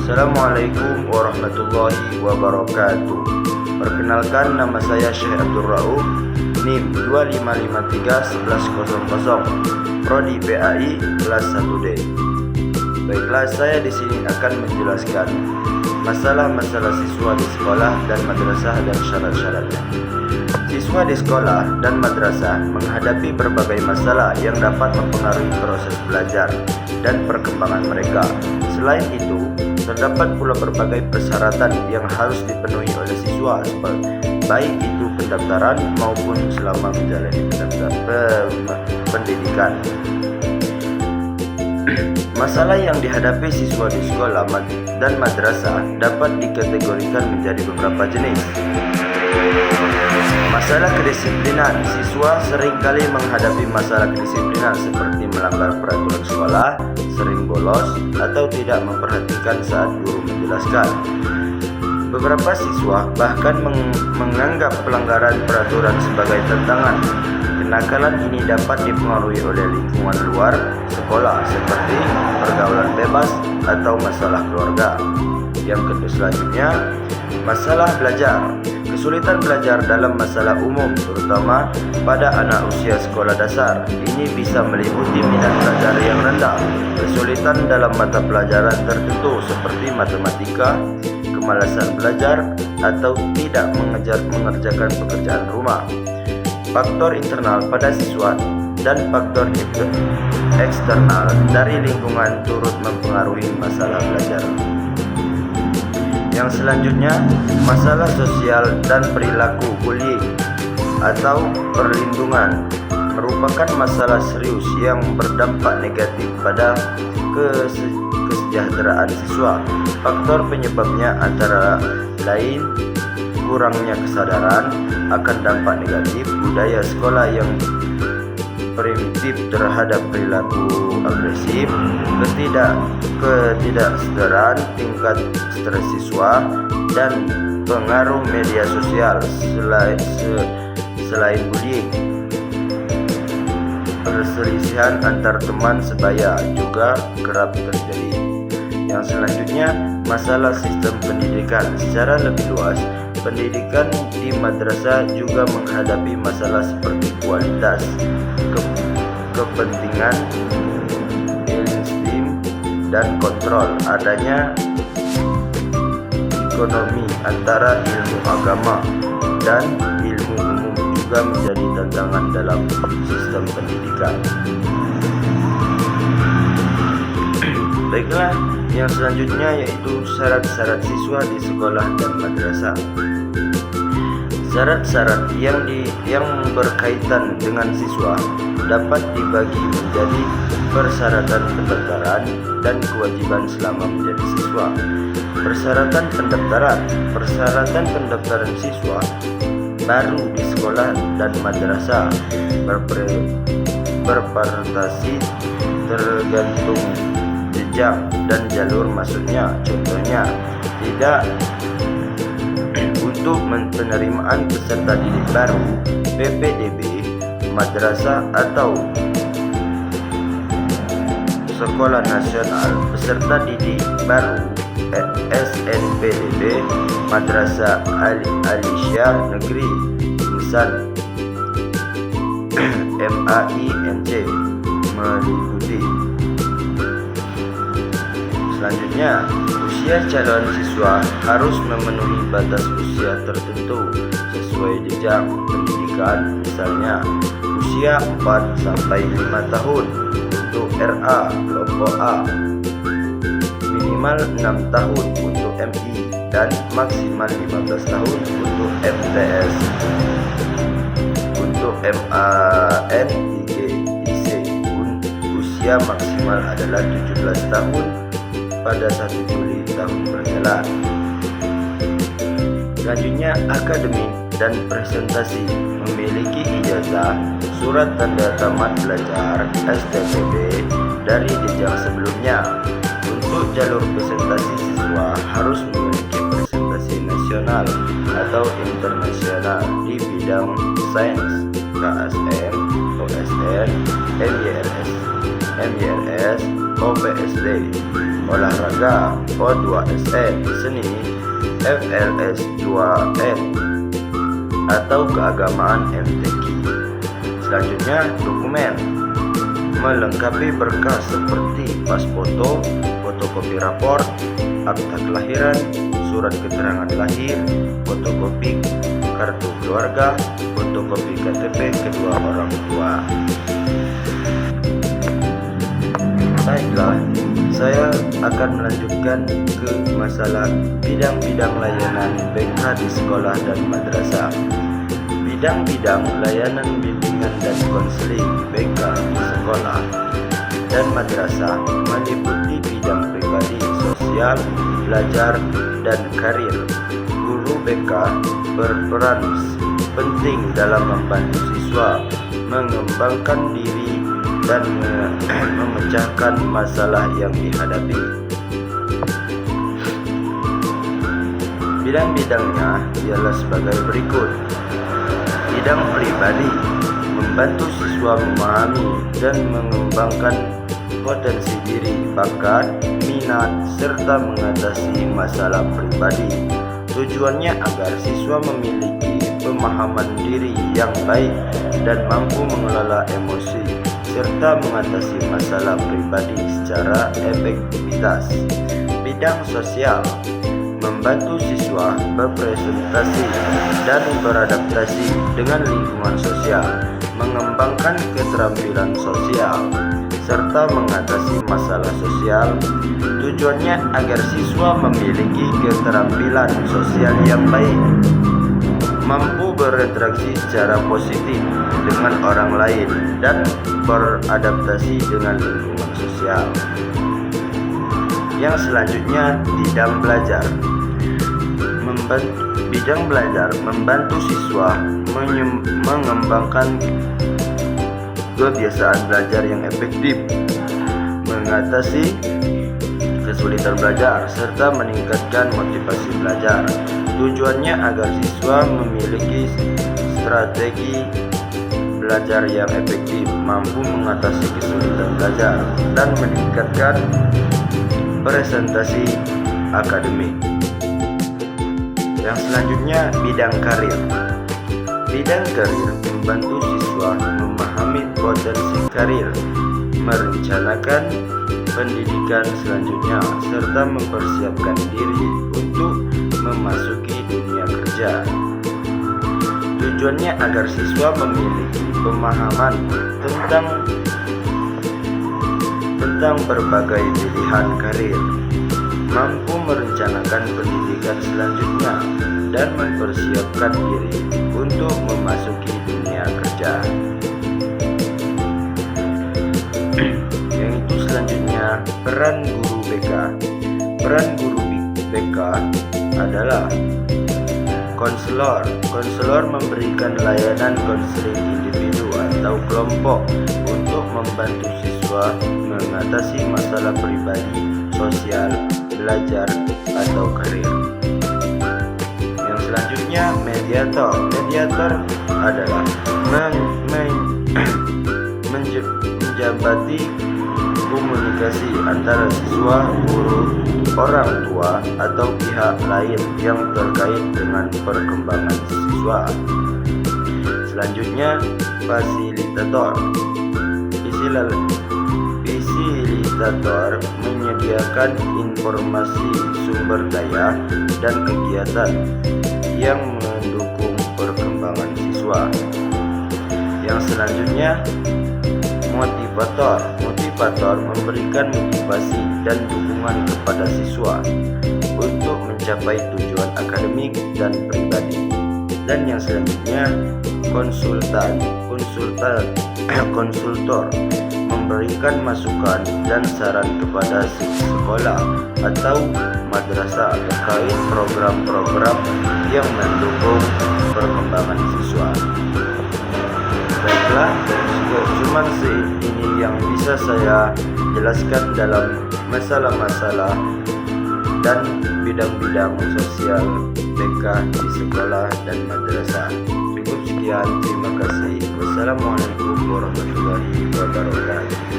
Assalamualaikum warahmatullahi wabarakatuh. Perkenalkan, nama saya Syekh Abdul Rauf, NIM 25531100, Prodi PAI kelas 1D. Baiklah, saya di sini akan menjelaskan masalah-masalah siswa di sekolah dan madrasah dan syarat-syaratnya. Siswa di sekolah dan madrasah menghadapi berbagai masalah yang dapat mempengaruhi proses belajar dan perkembangan mereka. Selain itu, terdapat pula berbagai persyaratan yang harus dipenuhi oleh siswa, baik itu pendaftaran maupun selama menjalani pendidikan. Masalah yang dihadapi siswa di sekolah dan madrasah dapat dikategorikan menjadi beberapa jenis. Masalah kedisiplinan. Siswa seringkali menghadapi masalah kedisiplinan seperti melanggar peraturan sekolah, sering bolos, atau tidak memperhatikan saat guru menjelaskan. Beberapa siswa bahkan menganggap pelanggaran peraturan sebagai tantangan. Kenakalan ini dapat dipengaruhi oleh lingkungan luar sekolah seperti pergaulan bebas atau masalah keluarga. Yang kedua selanjutnya, masalah belajar. Kesulitan belajar dalam masalah umum, terutama pada anak usia sekolah dasar. Ini bisa meliputi minat belajar yang rendah, kesulitan dalam mata pelajaran tertentu seperti matematika, kemalasan belajar, atau tidak mengerjakan pekerjaan rumah. Faktor internal pada siswa dan faktor eksternal dari lingkungan turut mempengaruhi masalah belajar. Yang selanjutnya, masalah sosial dan perilaku. Bullying atau perlindungan merupakan masalah serius yang berdampak negatif pada kesejahteraan siswa. Faktor penyebabnya antara lain kurangnya kesadaran akan dampak negatif budaya sekolah yang primitif terhadap perilaku agresif, ketidaksedaran tingkat stres siswa, dan pengaruh media sosial. Selain bullying, perselisihan antar teman sebaya juga kerap terjadi. Yang selanjutnya, masalah sistem pendidikan. Secara lebih luas, pendidikan di madrasah juga menghadapi masalah seperti kualitas, kepentingan, insting, dan kontrol. Adanya ekonomi antara ilmu agama dan ilmu umum juga menjadi tantangan dalam sistem pendidikan. Baiklah, yang selanjutnya yaitu syarat-syarat siswa di sekolah dan madrasah. Syarat-syarat yang berkaitan dengan siswa dapat dibagi menjadi persyaratan pendaftaran dan kewajiban selama menjadi siswa. Persyaratan pendaftaran siswa baru di sekolah dan madrasah berprestasi tergantung jejak dan jalur masuknya. Contohnya, tidak untuk penerimaan peserta didik baru PPDB madrasah atau sekolah nasional, peserta didik baru SNPDB madrasah Aliyah negeri Insan MAINC meliputi. Selanjutnya, usia calon siswa harus memenuhi batas usia tertentu sesuai jenjang pendidikan. Misalnya, usia 4 sampai 5 tahun untuk RA kelompok A, minimal 6 tahun untuk MI, dan maksimal 15 tahun untuk MTS. Untuk MAN IC usia maksimal adalah 17 tahun pada 1 Juli tahun berjalan. Selanjutnya, akademik dan presentasi. Memiliki ijazah, surat tanda tamat belajar STPB dari jenjang sebelumnya. Untuk jalur presentasi, siswa harus memiliki presentasi nasional atau internasional di bidang sains, KSM, OSN, MYRS, OPSD, olahraga O2SN, seni FLS2N, atau keagamaan MTQ. Selanjutnya, dokumen melengkapi berkas seperti pas foto, fotokopi rapor, akta kelahiran, surat keterangan lahir, fotokopi kartu keluarga, fotokopi KTP kedua orang tua. Baiklah, saya akan melanjutkan ke masalah bidang-bidang layanan BK di sekolah dan madrasah. Bidang-bidang layanan bimbingan dan konseling BK di sekolah dan madrasah meliputi bidang pribadi, sosial, belajar, dan karir. Guru BK berperan penting dalam membantu siswa mengembangkan diri dan memecahkan masalah yang dihadapi. Bidang-bidangnya ialah sebagai berikut. Bidang pribadi, membantu siswa memahami dan mengembangkan potensi diri, bakat, minat, serta mengatasi masalah pribadi. Tujuannya agar siswa memiliki pemahaman diri yang baik dan mampu mengelola emosi, serta mengatasi masalah pribadi secara efektivitas. Bidang sosial, membantu siswa berpresentasi dan beradaptasi dengan lingkungan sosial, mengembangkan keterampilan sosial, serta mengatasi masalah sosial. Tujuannya agar siswa memiliki keterampilan sosial yang baik, mampu berinteraksi secara positif dengan orang lain, dan beradaptasi dengan lingkungan sosial. Yang selanjutnya, bidang belajar. Bidang belajar membantu siswa mengembangkan kebiasaan belajar yang efektif, mengatasi kesulitan belajar, serta meningkatkan motivasi belajar. Tujuannya agar siswa memiliki strategi belajar yang efektif, mampu mengatasi kesulitan belajar, dan meningkatkan presentasi akademik. Yang selanjutnya, bidang karir. Bidang karir membantu siswa memahami potensi karir, merencanakan pendidikan selanjutnya, serta mempersiapkan diri untuk memasuki dunia kerja. Tujuannya agar siswa memiliki pemahaman tentang berbagai pilihan karir, mampu merencanakan pendidikan selanjutnya, dan mempersiapkan diri untuk memasuki dunia kerja. Yang itu selanjutnya, peran guru BK. Peran guru BK adalah konselor. Konselor memberikan layanan konseling individu atau kelompok untuk membantu siswa mengatasi masalah pribadi, sosial, belajar, atau karir. Yang selanjutnya, mediator. Mediator adalah menjabati komunikasi antara siswa, guru, orang tua, atau pihak lain yang terkait dengan perkembangan siswa. Selanjutnya, fasilitator. Fasilitator menyediakan informasi, sumber daya, dan kegiatan yang mendukung perkembangan siswa. Yang selanjutnya, motivator. Motivator memberikan motivasi dan dukungan kepada siswa untuk mencapai tujuan akademik dan pribadi. Dan yang selanjutnya, konsultor memberikan masukan dan saran kepada sekolah atau madrasah terkait program-program yang mendukung perkembangan siswa. Baiklah, cuma ini yang bisa saya jelaskan dalam masalah-masalah dan bidang-bidang sosial BK di sekolah dan madrasah. Cukup sekian, terima kasih. Wassalamualaikum warahmatullahi wabarakatuh.